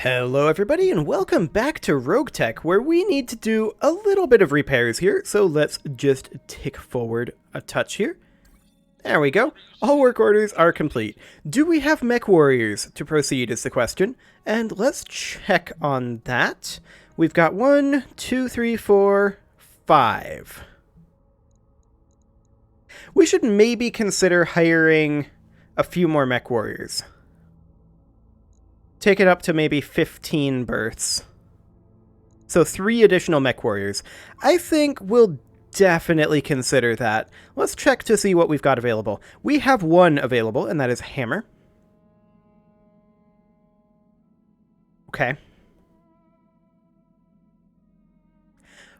Hello everybody and welcome back to RogueTech, where we need to do a little bit of repairs here, so let's just tick forward a touch here. There we go. All work orders are complete. Do we have mech warriors to proceed is the question, and let's check on that. We've got 1, 2, 3, 4, 5. We should maybe consider hiring a few more mech warriors. Take it up to maybe 15 berths. So 3 additional mech warriors. I think we'll definitely consider that. Let's check to see what we've got available. We have 1 available, and that is Hammer. Okay.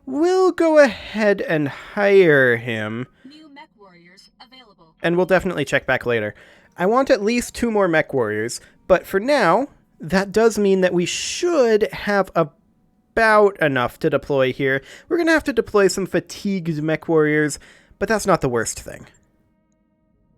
We'll go ahead and hire him. New mech warriors available. And we'll definitely check back later. I want at least 2 more mech warriors, but for now, that does mean that we should have about enough to deploy here. We're going to have to deploy some fatigued mech warriors, but that's not the worst thing.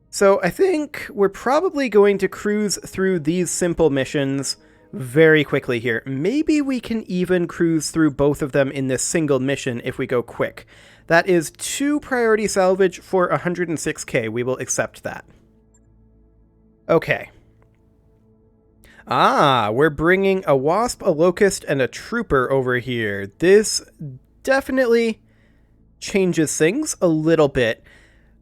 So I think we're probably going to cruise through these simple missions very quickly here. Maybe we can even cruise through both of them in this single mission if we go quick. That is 2 priority salvage for 106k. We will accept that. Okay. We're bringing a Wasp, a Locust, and a Trooper over here. This definitely changes things a little bit.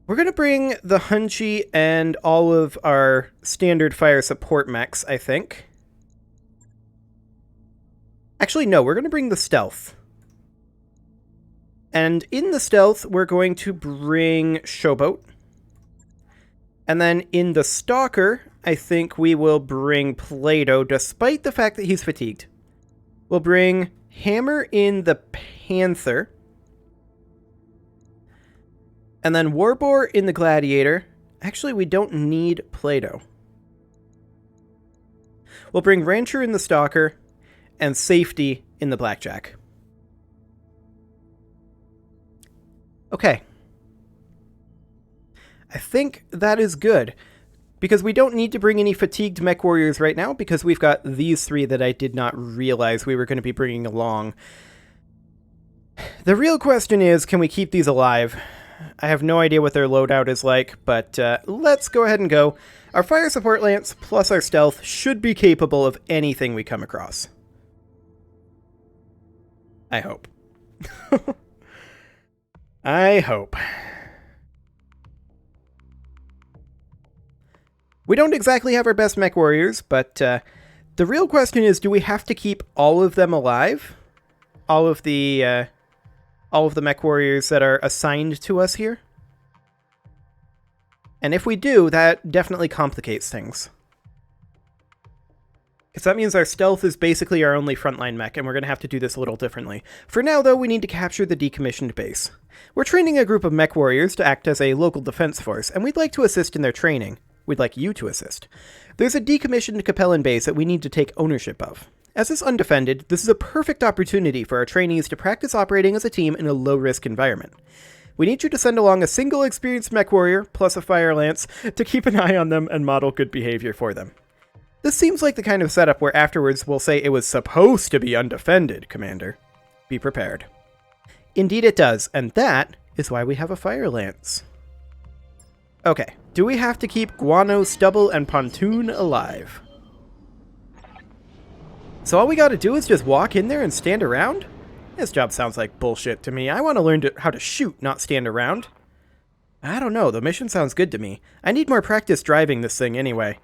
We're going to bring the Hunchy and all of our standard fire support mechs, I think. Actually, no, we're going to bring the Stealth. And in the Stealth, we're going to bring Showboat. And then in the Stalker, I think we will bring Plato, despite the fact that he's fatigued. We'll bring Hammer in the Panther. And then Warboar in the Gladiator. Actually, we don't need Plato. We'll bring Rancher in the Stalker, and Safety in the Blackjack. Okay. I think that is good. Because we don't need to bring any fatigued mech warriors right now, because we've got these 3 that I did not realize we were going to be bringing along. The real question is, can we keep these alive? I have no idea what their loadout is like, but let's go ahead and go. Our fire support lance plus our stealth should be capable of anything we come across. I hope. I hope. We don't exactly have our best mech warriors, but the real question is, do we have to keep all of them alive? All of the mech warriors that are assigned to us here? And if we do, that definitely complicates things. Because that means our stealth is basically our only frontline mech, and we're going to have to do this a little differently. For now, though, we need to capture the decommissioned base. We're training a group of mech warriors to act as a local defense force, and we'd like to assist in their training. We'd like you to assist. There's a decommissioned Capellan base that we need to take ownership of. As it's undefended, this is a perfect opportunity for our trainees to practice operating as a team in a low-risk environment. We need you to send along a single experienced mech warrior, plus a fire lance, to keep an eye on them and model good behavior for them. This seems like the kind of setup where afterwards we'll say it was supposed to be undefended, Commander. Be prepared. Indeed it does, and that is why we have a fire lance. Okay, do we have to keep Guano, Stubble, and Pontoon alive? So all we gotta do is just walk in there and stand around? This job sounds like bullshit to me. I want to learn how to shoot, not stand around. I don't know, the mission sounds good to me. I need more practice driving this thing anyway.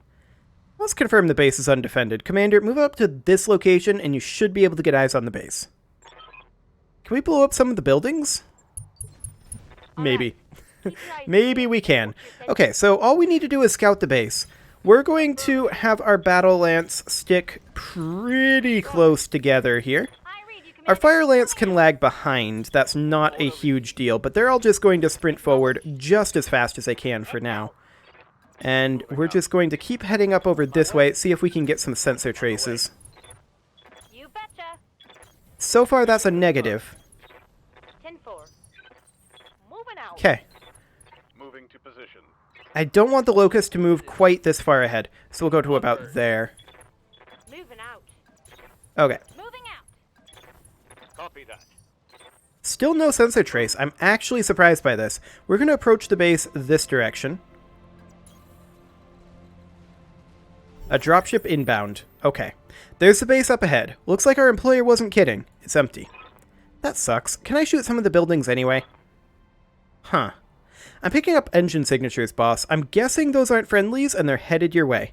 Let's confirm the base is undefended. Commander, move up to this location and you should be able to get eyes on the base. Can we blow up some of the buildings? Maybe. Maybe we can. Okay, so all we need to do is scout the base. We're going to have our battle lance stick pretty close together here. Our fire lance can lag behind. That's not a huge deal, but they're all just going to sprint forward just as fast as they can for now. And we're just going to keep heading up over this way, see if we can get some sensor traces. So far, that's a negative. Okay. I don't want the Locust to move quite this far ahead, so we'll go to about there. Okay. Moving out. Copy that. Still no sensor trace. I'm actually surprised by this. We're going to approach the base this direction. A dropship inbound. Okay. There's the base up ahead. Looks like our employer wasn't kidding. It's empty. That sucks. Can I shoot some of the buildings anyway? Huh. I'm picking up engine signatures, boss. I'm guessing those aren't friendlies and they're headed your way.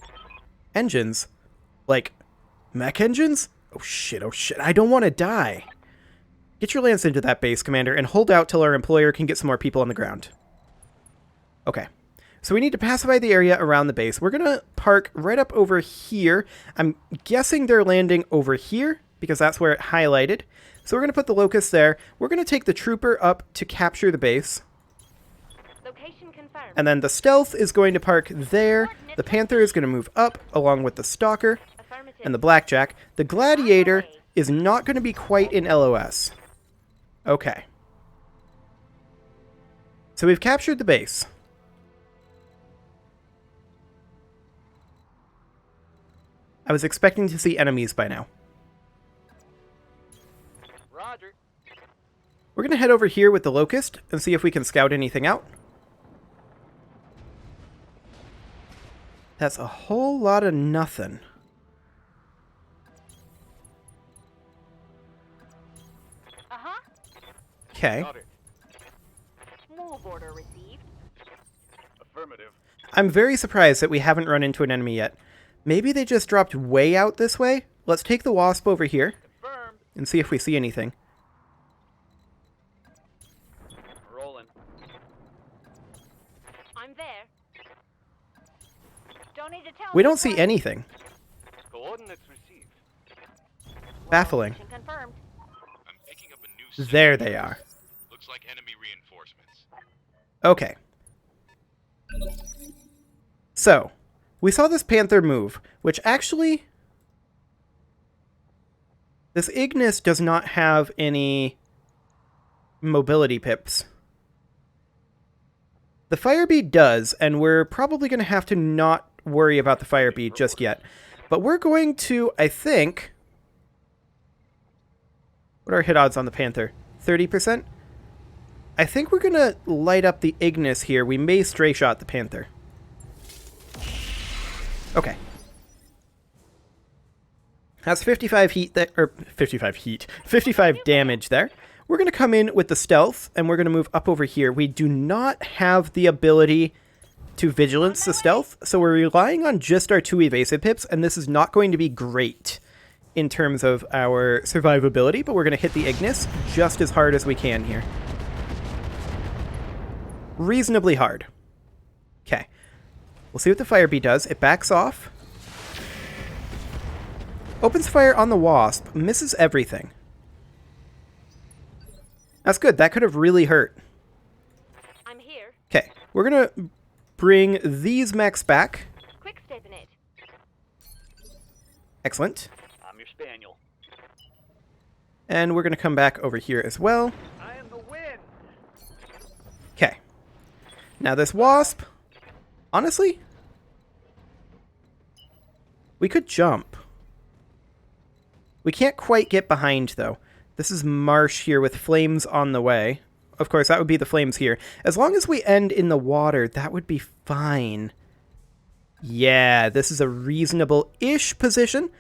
Engines? Like, mech engines? Oh shit, I don't want to die. Get your lance into that base, Commander, and hold out till our employer can get some more people on the ground. Okay. So we need to pacify the area around the base. We're going to park right up over here. I'm guessing they're landing over here because that's where it highlighted. So we're going to put the locust there. We're going to take the trooper up to capture the base. Location confirmed. And then the stealth is going to park there. The Panther is going to move up along with the stalker Affirmative. and the blackjack. The gladiator is not going to be quite in LOS. Okay. So we've captured the base. I was expecting to see enemies by now. Roger. We're going to head over here with the locust and see if we can scout anything out. That's a whole lot of nothing. Uh-huh. Okay. Got it. Move order received. Affirmative. I'm very surprised that we haven't run into an enemy yet. Maybe they just dropped way out this way? Let's take the wasp over here Confirmed. and see if we see anything. Rolling. I'm there. Don't need to tell We me don't see twice. anything. Coordinates received. Baffling. Location confirmed. I'm picking up a new There they are. Looks like enemy reinforcements. Okay. So, we saw this Panther move, which actually... This Ignis does not have any mobility pips. The Firebead does, and we're probably going to have to not worry about the Firebead just yet. But we're going to, I think... What are our hit odds on the Panther? 30%? I think we're going to light up the Ignis here. We may stray shot the Panther. Okay. That's 55 heat there, or 55 damage there. We're going to come in with the stealth, and we're going to move up over here. We do not have the ability to vigilance the stealth, so we're relying on just our 2 evasive pips, and this is not going to be great in terms of our survivability, but we're going to hit the Ignis just as hard as we can here. Reasonably hard. Okay. We'll see what the Firebee does. It backs off. Opens fire on the Wasp. Misses everything. That's good. That could have really hurt. I'm here. Okay. We're going to bring these mechs back. Quick stepping it. Excellent. I'm your spaniel. And we're going to come back over here as well. I am the wind. Okay. Now this Wasp, honestly, we could jump. We can't quite get behind, though. This is marsh here with flames on the way. Of course, that would be the flames here. As long as we end in the water, that would be fine. Yeah, this is a reasonable-ish position.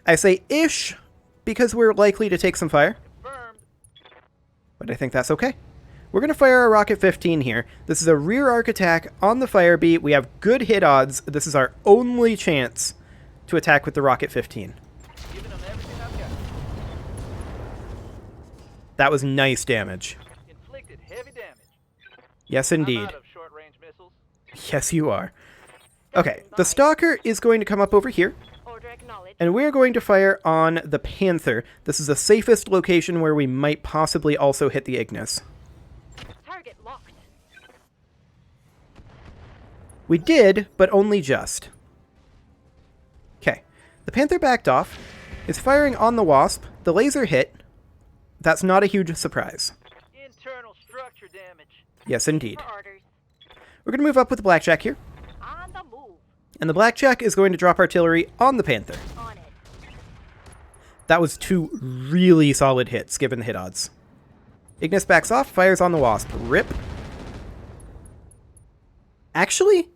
I say ish because we're likely to take some fire. Confirmed. But I think that's okay. We're going to fire our Rocket 15 here. This is a rear arc attack on the Firebee. We have good hit odds. This is our only chance to attack with the Rocket 15. Giving them everything I've got. That was nice damage. Inflicted heavy damage. Yes, I'm indeed. out of short-range missiles. Yes, you are. Okay, the Stalker is going to come up over here, Order acknowledged. and we're going to fire on the Panther. This is the safest location where we might possibly also hit the Ignis. Target locked. We did, but only just. Okay, the Panther backed off, is firing on the Wasp. The laser hit. That's not a huge surprise. Internal structure damage. Yes, indeed. For orders. We're going to move up with the Blackjack here, On the move. and the Blackjack is going to drop artillery on the Panther. On it. That was 2 really solid hits, given the hit odds. Ignis backs off, fires on the Wasp. Rip. Actually,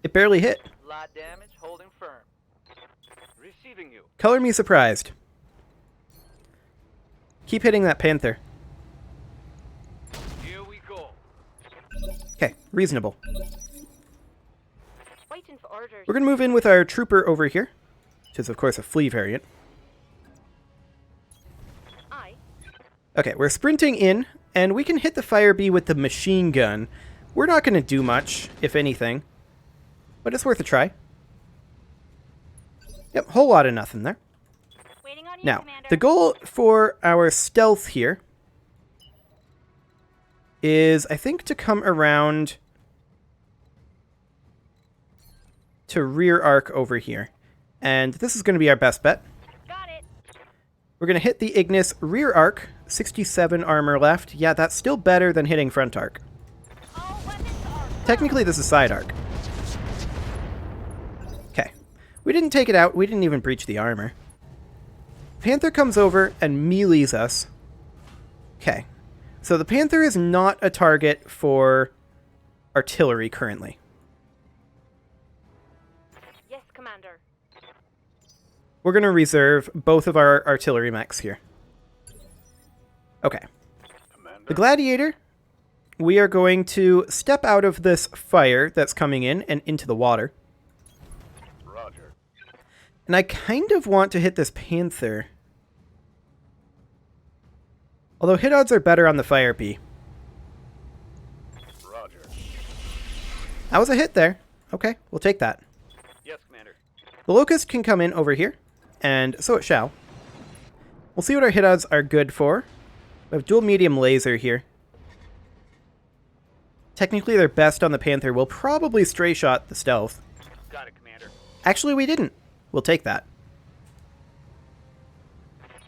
it barely hit. Light damage, holding firm. Receiving you. Color me surprised. Keep hitting that Panther. Here we go. Okay, reasonable. Waiting for orders. We're going to move in with our trooper over here, which is, of course, a flea variant. Aye. Okay, we're sprinting in, and we can hit the fire bee with the machine gun. We're not going to do much, if anything, but it's worth a try. Yep, whole lot of nothing there. Waiting on you, Now, Commander. the goal for our stealth here is, I think, to come around to rear arc over here. And this is going to be our best bet. Got it. We're going to hit the Ignis rear arc, 67 armor left. Yeah, that's still better than hitting front arc. All weapons are Technically, this is side arc. Okay. We didn't take it out. We didn't even breach the armor. Panther comes over and melees us. Okay. So the Panther is not a target for artillery currently. Yes, Commander. We're going to reserve both of our artillery mechs here. Okay. The Gladiator, we are going to step out of this fire that's coming in and into the water. Roger. And I kind of want to hit this Panther. Although hit odds are better on the fire bee. Roger. That was a hit there. Okay, we'll take that. Yes, Commander. The Locust can come in over here, and so it shall. We'll see what our hit odds are good for. We have dual medium laser here. Technically, they're best on the Panther. We'll probably stray shot the stealth. Got it, Commander. Actually, we didn't. We'll take that.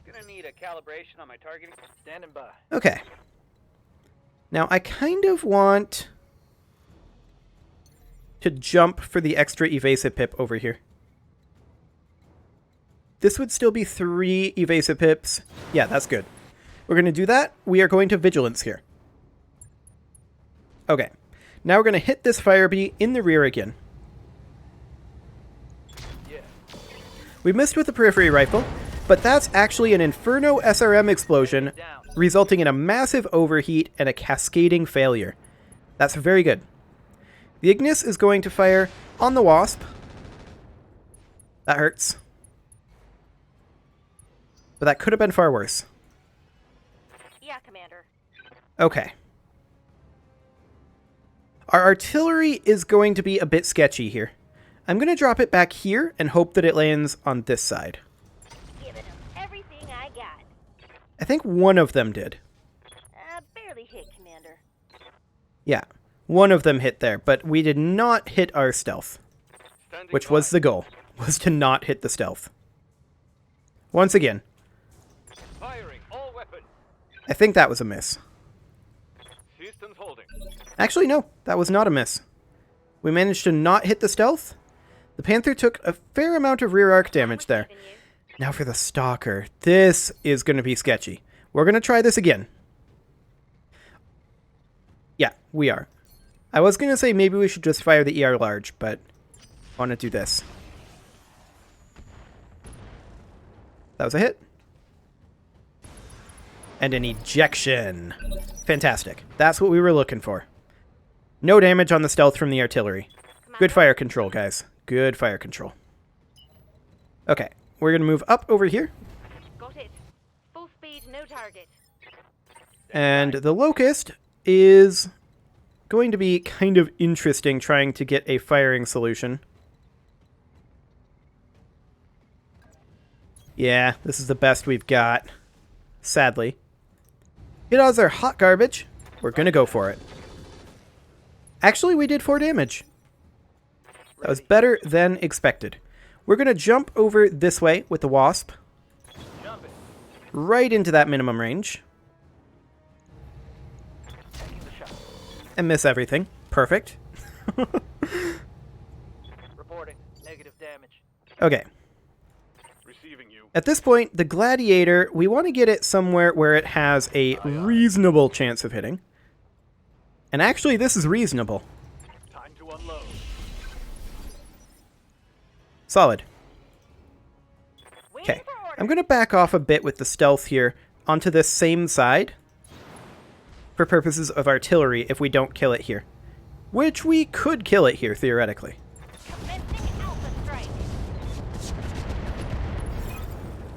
Gonna need a calibration on my targeting. Standing by. Okay. Now, I kind of want to jump for the extra evasive pip over here. This would still be 3 evasive pips. Yeah, that's good. We're going to do that. We are going to vigilance here. Okay. Now we're going to hit this fire bee in the rear again. Yeah. We missed with the periphery rifle, but that's actually an Inferno SRM explosion, Down. resulting in a massive overheat and a cascading failure. That's very good. The Ignis is going to fire on the Wasp. That hurts. But that could have been far worse. Yeah, Commander. Okay. Our artillery is going to be a bit sketchy here. I'm going to drop it back here and hope that it lands on this side. Giving them everything I got. I think one of them did. Barely hit, Commander. Yeah, one of them hit there, but we did not hit our stealth, Standing which by. was the goal, was to not hit the stealth. Once again, Firing all weapons. I think that was a miss. Systems holding. Actually, no, that was not a miss. We managed to not hit the stealth. The Panther took a fair amount of rear arc damage there. Giving you. Now for the Stalker. This is going to be sketchy. We're going to try this again. Yeah, we are. I was going to say maybe we should just fire the ER large, but I want to do this. That was a hit. And an ejection. Fantastic. That's what we were looking for. No damage on the stealth from the artillery. Good fire control, guys. Good fire control. Okay, we're going to move up over here. Got it. Full speed, no target. And the Locust is going to be kind of interesting trying to get a firing solution. Yeah, this is the best we've got. Sadly. Hit odds are hot garbage. We're going to go for it. Actually, we did 4 damage. That was better than expected. We're going to jump over this way with the Wasp. Jumping. Right into that minimum range. Taking the shot. And miss everything. Perfect. Reporting. Negative damage. Okay. Receiving you. At this point, the Gladiator, we want to get it somewhere where it has a reasonable chance of hitting. And actually, this is reasonable. Time to unload. Solid. Waiting Okay, for orders. I'm going to back off a bit with the stealth here onto this same side for purposes of artillery if we don't kill it here. Which we could kill it here, theoretically. Commencing Alpha strike.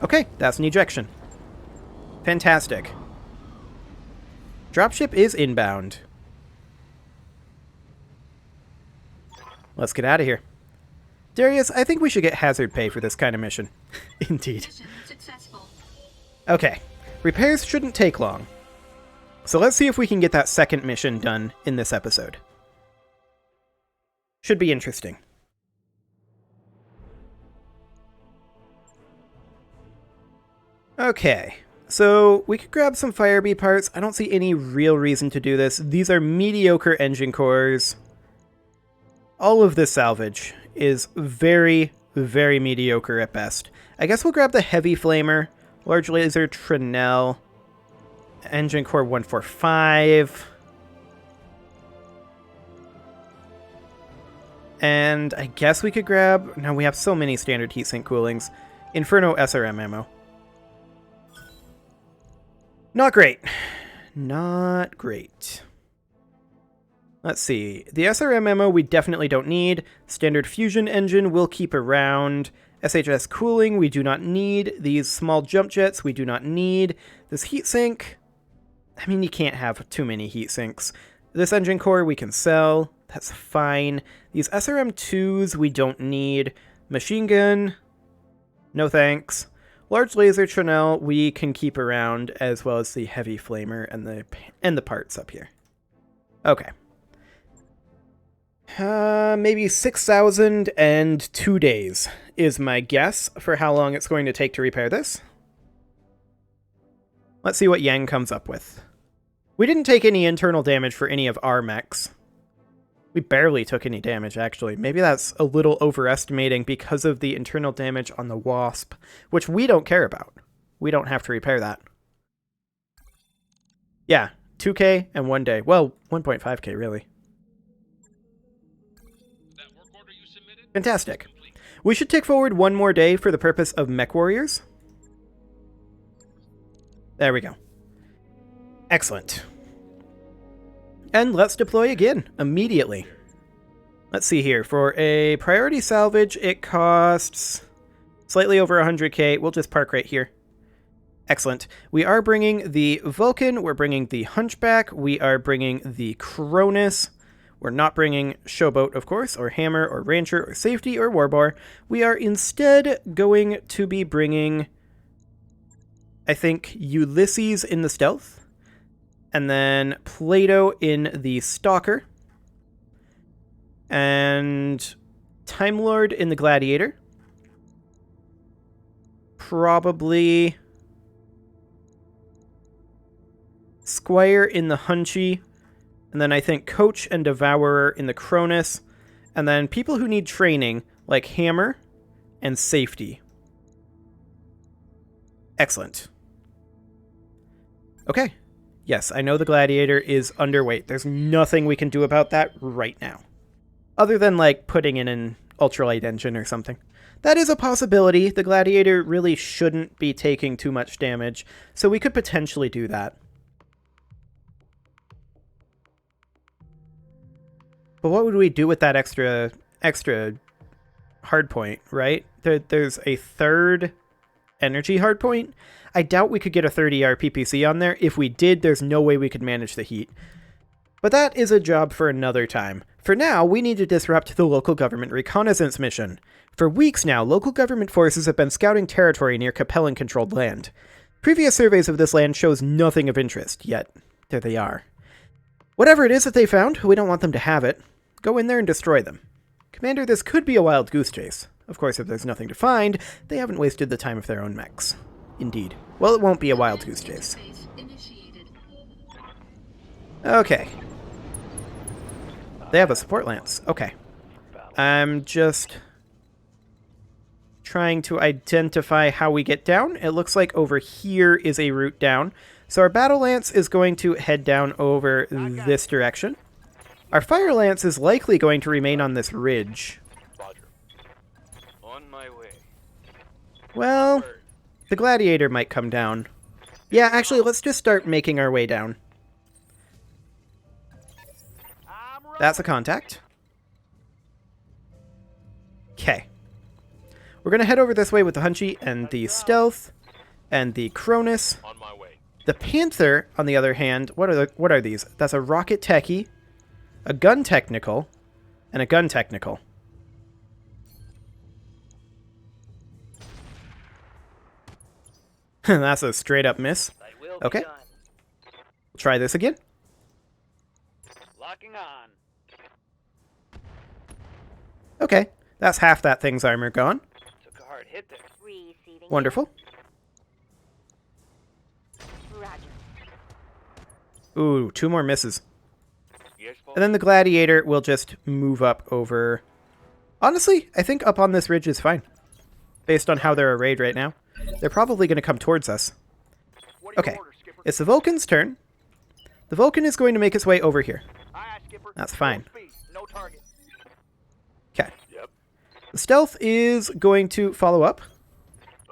Okay, that's an ejection. Fantastic. Dropship is inbound. Let's get out of here. Darius, I think we should get hazard pay for this kind of mission. Indeed. Mission successful. Okay, repairs shouldn't take long. So let's see if we can get that second mission done in this episode. Should be interesting. Okay, so we could grab some Firebee parts. I don't see any real reason to do this. These are mediocre engine cores. All of this salvage is very, very mediocre at best. I guess we'll grab the Heavy Flamer, Large Laser Trinell, Engine Core 145. And I guess we could grab... No, we have so many standard heatsink coolings. Inferno SRM ammo. Not great. Not great. Let's see. The SRM ammo we definitely don't need. Standard fusion engine we'll keep around. SHS cooling we do not need. These small jump jets we do not need. This heatsink... I mean, you can't have too many heatsinks. This engine core we can sell. That's fine. These SRM2s we don't need. Machine gun, no thanks. Large laser Trinell we can keep around, as well as the heavy flamer and the parts up here. Okay. Maybe 6,000 and 2 days is my guess for how long it's going to take to repair this. Let's see what Yang comes up with. We didn't take any internal damage for any of our mechs. We barely took any damage, actually. Maybe that's a little overestimating because of the internal damage on the Wasp, which we don't care about. We don't have to repair that. Yeah, 2K and 1 day. Well, 1.5K, really. That work order you submitted? Fantastic. We should take forward 1 more day for the purpose of Mech Warriors. There we go. Excellent. And let's deploy again, immediately. Let's see here. For a priority salvage, it costs slightly over 100k. We'll just park right here. Excellent. We are bringing the Vulcan. We're bringing the Hunchback. We are bringing the Cronus. We're not bringing Showboat, of course, or Hammer, or Rancher, or Safety, or Warbar. We are instead going to be bringing, I think, Ulysses in the Stealth. And then Plato in the Stalker. And Time Lord in the Gladiator. Probably Squire in the Hunchy. And then I think Coach and Devourer in the Cronus. And then people who need training, like Hammer and Safety. Excellent. Okay. Yes, I know the Gladiator is underweight. There's nothing we can do about that right now. Other than, like, putting in an ultralight engine or something. That is a possibility. The Gladiator really shouldn't be taking too much damage, so we could potentially do that. But what would we do with that extra hardpoint, right? There's a third energy hardpoint. I doubt we could get a 30R PPC on there. If we did, there's no way we could manage the heat. But that is a job for another time. For now, we need to disrupt the local government reconnaissance mission. For weeks now, local government forces have been scouting territory near Capellan-controlled land. Previous surveys of this land shows nothing of interest, yet there they are. Whatever it is that they found, we don't want them to have it. Go in there and destroy them. Commander, this could be a wild goose chase. Of course, if there's nothing to find, they haven't wasted the time of their own mechs. Indeed. Well, it won't be a wild goose chase. Okay. They have a support lance. Okay. I'm just trying to identify how we get down. It looks like over here is a route down. So our Battle Lance is going to head down over this direction. Our Fire Lance is likely going to remain on this ridge. Roger. On my way. Well, the Gladiator might come down. Yeah, actually, let's just start making our way down. That's a contact. Okay. We're going to head over this way with the Hunchy and the Stealth and the Cronus. On my way. The Panther, on the other hand, what are these? That's a RogueTech, a Gun Technical, and a Gun Technical. That's a straight up miss. I will be Okay. done. Try this again. Locking on. Okay. That's half that thing's armor gone. Took a hard hit there. Receiving. Wonderful. Roger. Ooh, 2 more misses. Yes, boss. And then the Gladiator will just move up over... Honestly, I think up on this ridge is fine. Based on how they're arrayed right now. They're probably going to come towards us. What are your Okay. orders, Skipper? It's the Vulcan's turn. The Vulcan is going to make its way over here. Aye, aye, Skipper. That's fine. Full speed, no target. Okay. Yep. The Stealth is going to follow up.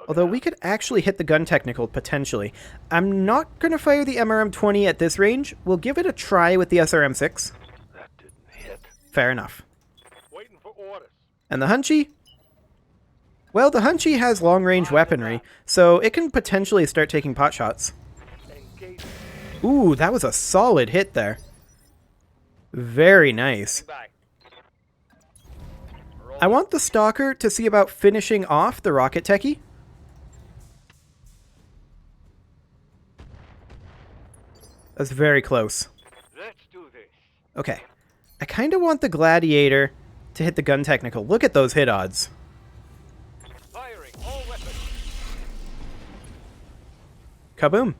Although we could actually hit the Gun Technical, potentially. I'm not going to fire the MRM-20 at this range. We'll give it a try with the SRM-6. That didn't hit. Fair enough. Waiting for orders. And the Hunchy? Well, the Hunchy has long-range weaponry, so it can potentially start taking pot shots. Engage. Ooh, that was a solid hit there. Very nice. Bye. I want the Stalker to see about finishing off the RogueTech. That's very close. Let's do this. Okay. I kind of want the Gladiator to hit the Gun Technical. Look at those hit odds. Firing all weapons. Kaboom.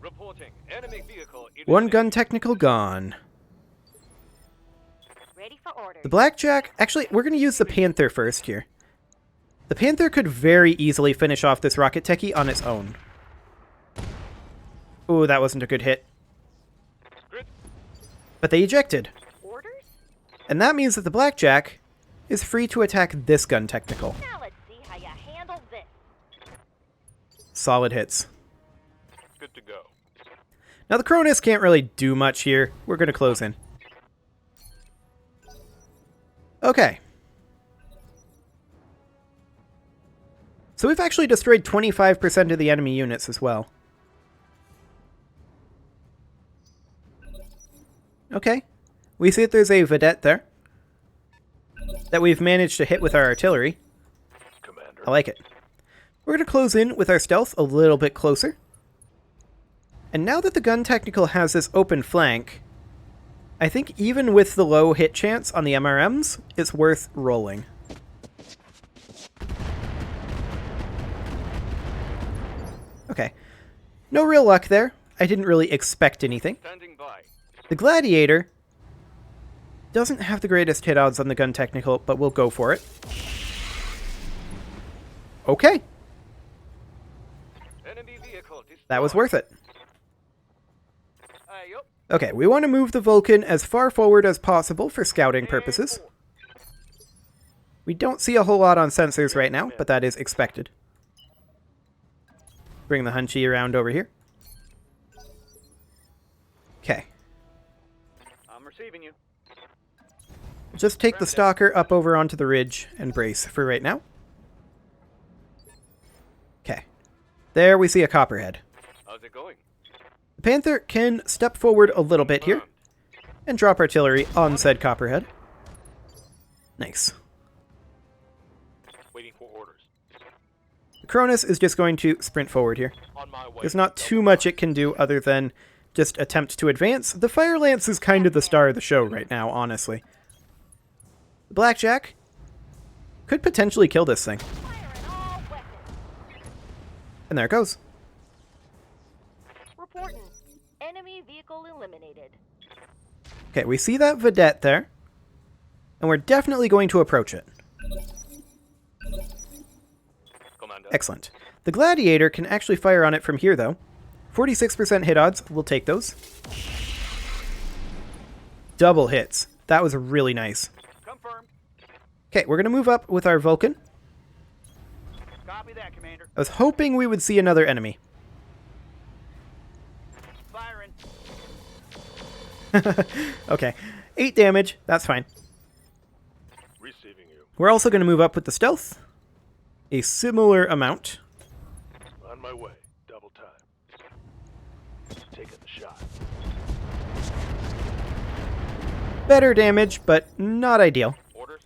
Reporting enemy vehicle. One Gun Technical gone. Ready for orders. The Blackjack... Actually, we're going to use the Panther first here. The Panther could very easily finish off this RogueTech on its own. Ooh, that wasn't a good hit. Good. But they ejected. Orders? And that means that the Blackjack is free to attack this Gun Technical. Now let's see how you handle this. Solid hits. Good to go. Now the Cronus can't really do much here. We're going to close in. Okay. So we've actually destroyed 25% of the enemy units as well. Okay. We see that there's a vedette there that we've managed to hit with our artillery. Commander. I like it. We're going to close in with our stealth a little bit closer. And now that the Gun Technical has this open flank, I think even with the low hit chance on the MRMs, it's worth rolling. Okay. No real luck there. I didn't really expect anything. Standing by. The Gladiator doesn't have the greatest hit odds on the Gun Technical, but we'll go for it. Okay. Enemy vehicle destroyed. That was worth it. Aye, yup. Okay, we want to move the Vulcan as far forward as possible for scouting purposes. We don't see a whole lot on sensors right now, but that is expected. Bring the Hunchy around over here. Okay. I'm receiving you. Just take the Stalker up over onto the ridge and brace for right now. Okay. There we see a Copperhead. How's it going? The Panther can step forward a little bit here and drop artillery on said Copperhead. Nice. Waiting for orders. The Cronus is just going to sprint forward here. On my way. There's not too much it can do other than just attempt to advance. The Fire Lance is kind of the star of the show right now, honestly. The Blackjack could potentially kill this thing. Firing all weapons. And there it goes. Reporting. Enemy vehicle eliminated. Okay, we see that vedette there. And we're definitely going to approach it. Excellent. The Gladiator can actually fire on it from here, though. 46% hit odds. We'll take those. Double hits. That was really nice. Confirmed. Okay, we're going to move up with our Vulcan. Copy that, Commander. I was hoping we would see another enemy. Firing. Okay. 8 damage. That's fine. Receiving you. We're also going to move up with the Stealth. A similar amount. On my way. Double time. Taking the shot. Better damage, but not ideal. Orders.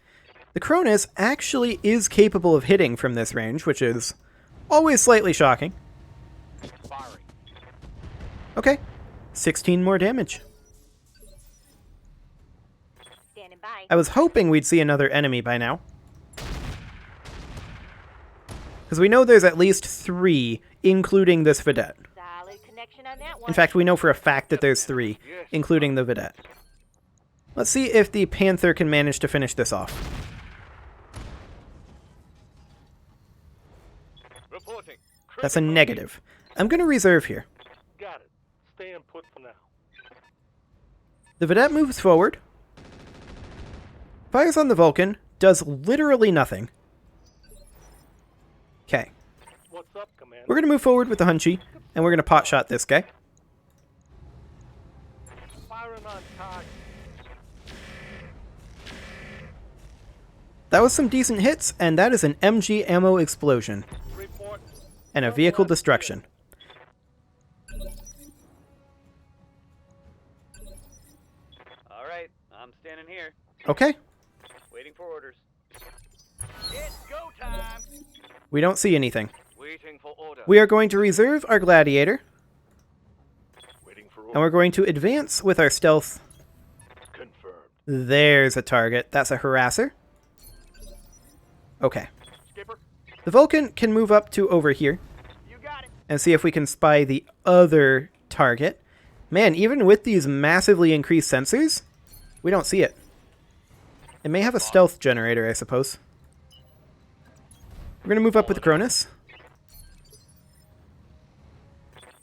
The Cronus actually is capable of hitting from this range, which is always slightly shocking. Firing. Okay. 16 more damage. Standing by. I was hoping we'd see another enemy by now. Because we know there's at least 3, including this Vedette. Solid connection on that one. In fact, we know for a fact that there's 3, including the Vedette. Let's see if the Panther can manage to finish this off. Reporting. That's a negative. I'm going to reserve here. Got it. Stay in put for now. The Vedette moves forward. Fires on the Vulcan. Does literally nothing. Okay. What's up, Commander? We're going to move forward with the Hunchy, and we're going to pot shot this guy. Firing on target. That was some decent hits, and that is an MG ammo explosion. Report. And a vehicle destruction. All right, I'm standing here, Okay. waiting for orders. It's go time. We don't see anything. Waiting for order. We are going to reserve our Gladiator, Waiting for and order. we're going to advance with our Stealth. Confirmed. There's a target. That's a harasser. Okay. Skipper, The Vulcan can move up to over here you got it. and see if we can spy the other target. Man, even with these massively increased sensors, we don't see it. It may have a stealth generator, I suppose. We're going to move up with the Cronus.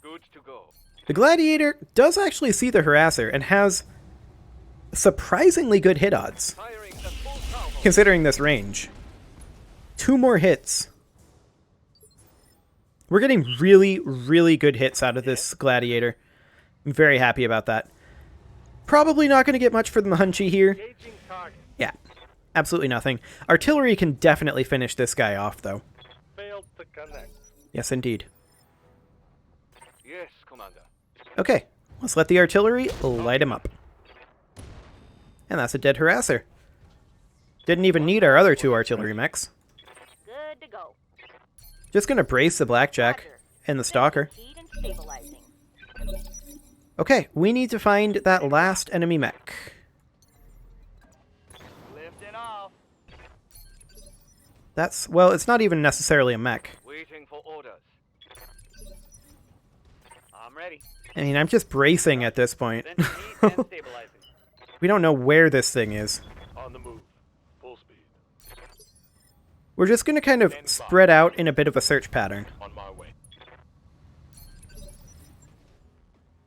Good to go. The Gladiator does actually see the harasser and has surprisingly good hit odds, Firing at full power. considering this range. 2 more hits. We're getting really, really good hits out of this Gladiator. I'm very happy about that. Probably not going to get much from the Hunchy here. Engaging target. Yeah, absolutely nothing. Artillery can definitely finish this guy off, though. Failed to connect. Yes, indeed. Yes, Commander. Okay, let's let the artillery light him up. And that's a dead harasser. Didn't even need our other 2 artillery mechs. Good to go. Just gonna brace the Blackjack Roger. and the Stalker. Heat and stabilizing. Okay, we need to find that last enemy mech. Lifting off. That's, well, it's not even necessarily a mech. Waiting for orders. I'm ready. I mean, I'm just bracing at this point. Sending heat and stabilizing. We don't know where this thing is. On the move. Full speed. We're just gonna kind of spread out in a bit of a search pattern. On my way.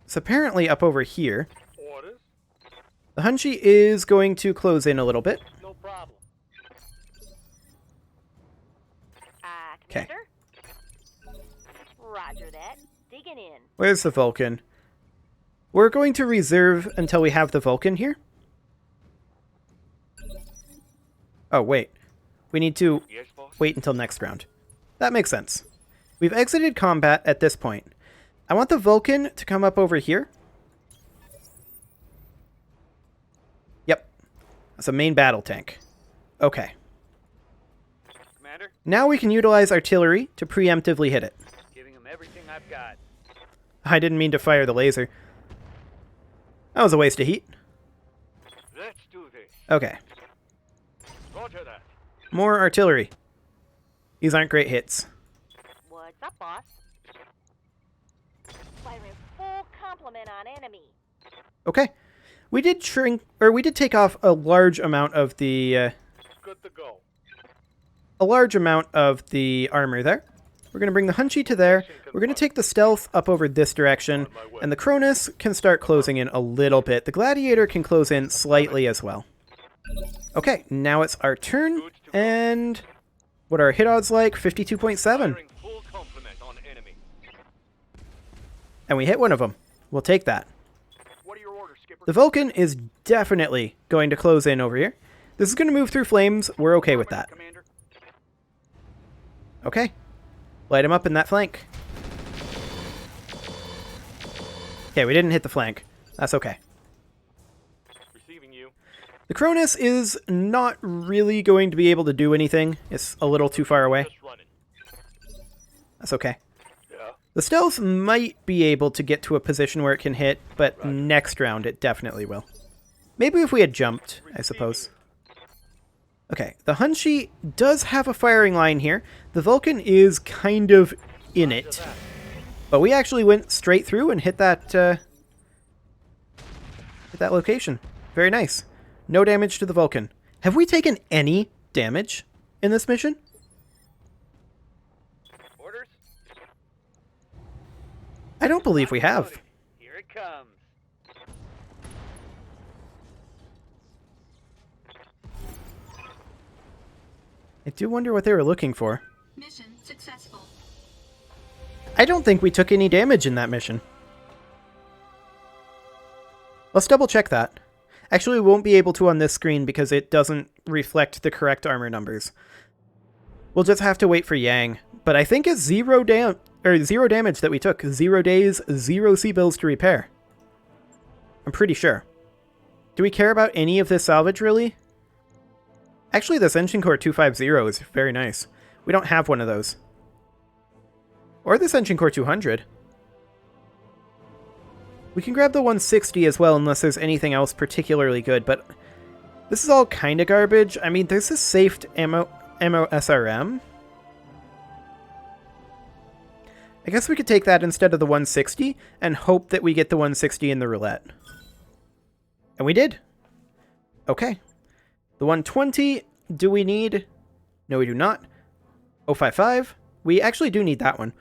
So apparently up over here, Orders? the Hunchy is going to close in a little bit. No problem. Okay. Commander? Roger that. Digging in. Where's the Vulcan? We're going to reserve until we have the Vulcan here. Oh, wait. We need to Yes, boss. wait until next round. That makes sense. We've exited combat at this point. I want the Vulcan to come up over here. Yep. That's a main battle tank. Okay. Commander, Now we can utilize artillery to preemptively hit it. giving him everything I've got. I didn't mean to fire the laser. That was a waste of heat. Let's do this. Okay. Roger that. More artillery. These aren't great hits. What's up, boss? Firing full complement on enemy. Okay. We did take off a large amount of the Good to go. armor there. We're going to bring the Hunchy to there. We're going to take the Stealth up over this direction. And the Cronus can start closing in a little bit. The Gladiator can close in slightly as well. Okay, now it's our turn. And what are our hit odds like? 52.7. Firing full complement on enemy. And we hit one of them. We'll take that. What are your orders, Skipper? The Vulcan is definitely going to close in over here. This is going to move through flames. We're okay with that. Commander. Okay. Light him up in that flank. Okay, we didn't hit the flank. That's okay. Receiving you. The Cronus is not really going to be able to do anything. It's a little too far away. Just running. That's okay. Yeah. The Stealth might be able to get to a position where it can hit, but next round it definitely will. Maybe if we had jumped, I suppose. Okay, the Hunchy does have a firing line here. The Vulcan is kind of in it. But we actually went straight through and hit that location. Very nice. No damage to the Vulcan. Have we taken any damage in this mission? Orders? I don't believe we have. Here it comes. I do wonder what they were looking for. Mission successful. I don't think we took any damage in that mission. Let's double check that. Actually, we won't be able to on this screen because it doesn't reflect the correct armor numbers. We'll just have to wait for Yang. But I think it's zero damage that we took. 0 days, 0 C-bills to repair. I'm pretty sure. Do we care about any of this salvage, really? Actually, this Engine Core 250 is very nice. We don't have one of those. Or this Engine Core 200. We can grab the 160 as well, unless there's anything else particularly good, but this is all kind of garbage. I mean, there's this safed ammo SRM. I guess we could take that instead of the 160, and hope that we get the 160 in the roulette. And we did. Okay. The 120, do we need? No, we do not. 055, we actually do need that one.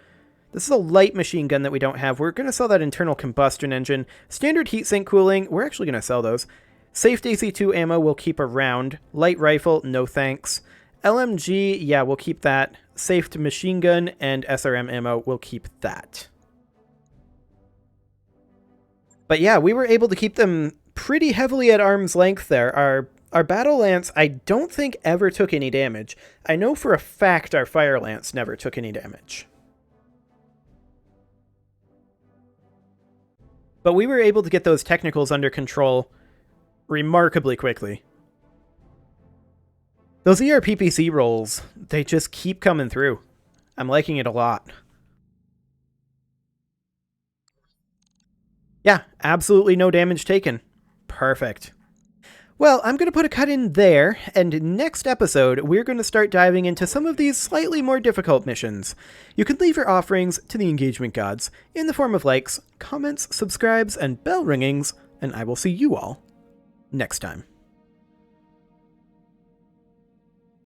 This is a light machine gun that we don't have. We're going to sell that internal combustion engine. Standard heatsink cooling, we're actually going to sell those. Safe AC2 ammo we'll keep around. Light rifle, no thanks. LMG, yeah, we'll keep that. Safe machine gun and SRM ammo, we'll keep that. But yeah, we were able to keep them pretty heavily at arm's length there. Our Battle Lance, I don't think ever took any damage. I know for a fact our Fire Lance never took any damage. But we were able to get those technicals under control remarkably quickly. Those ERPPC rolls, they just keep coming through. I'm liking it a lot. Yeah, absolutely no damage taken. Perfect. Well, I'm going to put a cut in there, and next episode, we're going to start diving into some of these slightly more difficult missions. You can leave your offerings to the engagement gods in the form of likes, comments, subscribes, and bell ringings, and I will see you all next time.